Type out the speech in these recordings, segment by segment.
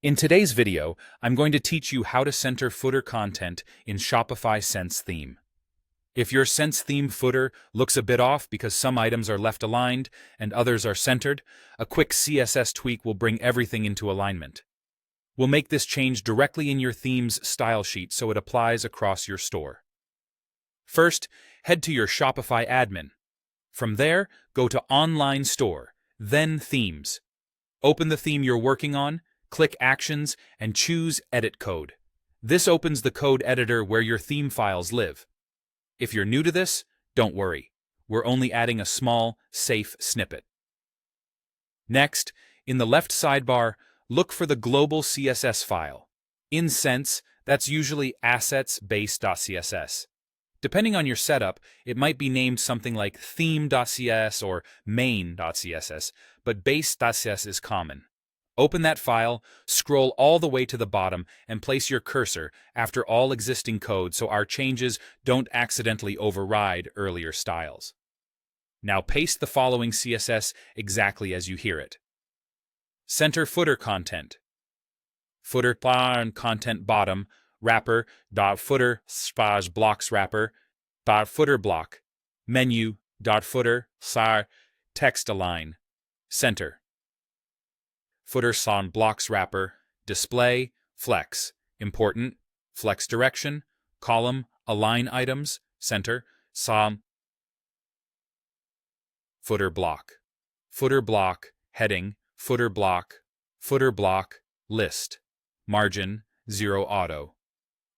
In today's video, I'm going to teach you how to center footer content in Shopify Sense theme. If your Sense theme footer looks a bit off because some items are left aligned and others are centered, a quick CSS tweak will bring everything into alignment. We'll make this change directly in your theme's style sheet so it applies across your store. First, head to your Shopify admin. From there, go to Online Store, then Themes. Open the theme you're working on, click Actions, and choose Edit Code. This opens the code editor where your theme files live. If you're new to this, don't worry. We're only adding a small, safe snippet. Next, in the left sidebar, look for the global CSS file. In Sense, that's usually assets-base.css. Depending on your setup, it might be named something like theme.css or main.css, but base.css is common. Open that file, scroll all the way to the bottom, and place your cursor after all existing code so our changes don't accidentally override earlier styles. Now paste the following CSS exactly as you hear it. Center footer content. Footer content bottom, wrapper, footer blocks wrapper, footer block, menu, footer, text align, center. Footer blocks wrapper, display, flex, important, flex direction, column, align items, center, footer block, heading, footer block, list, margin, 0 auto.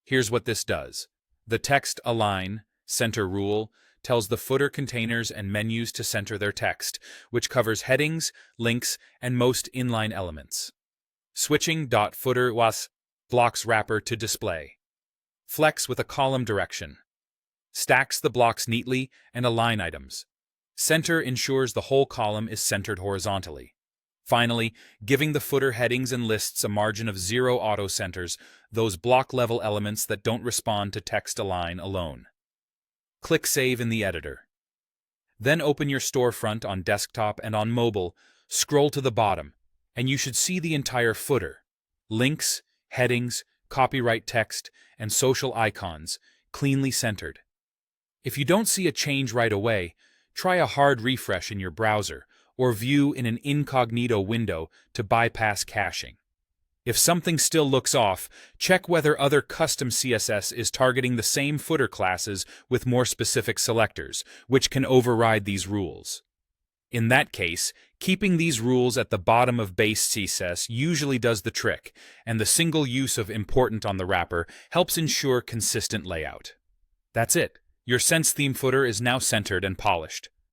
Here's what this does. The text align, center rule tells the footer containers and menus to center their text, which covers headings, links, and most inline elements. Switching .footer blocks wrapper to display. Flex with a column direction. Stacks the blocks neatly and align items. Center ensures the whole column is centered horizontally. Finally, giving the footer headings and lists a margin of 0 auto centers those block-level elements that don't respond to text align alone. Click Save in the editor. Then open your storefront on desktop and on mobile, scroll to the bottom, and you should see the entire footer. Links, headings, copyright text, and social icons, cleanly centered. If you don't see a change right away, try a hard refresh in your browser or view in an incognito window to bypass caching. If something still looks off, check whether other custom CSS is targeting the same footer classes with more specific selectors, which can override these rules. In that case, keeping these rules at the bottom of base CSS usually does the trick, and the single use of important on the wrapper helps ensure consistent layout. That's it. Your Sense theme footer is now centered and polished.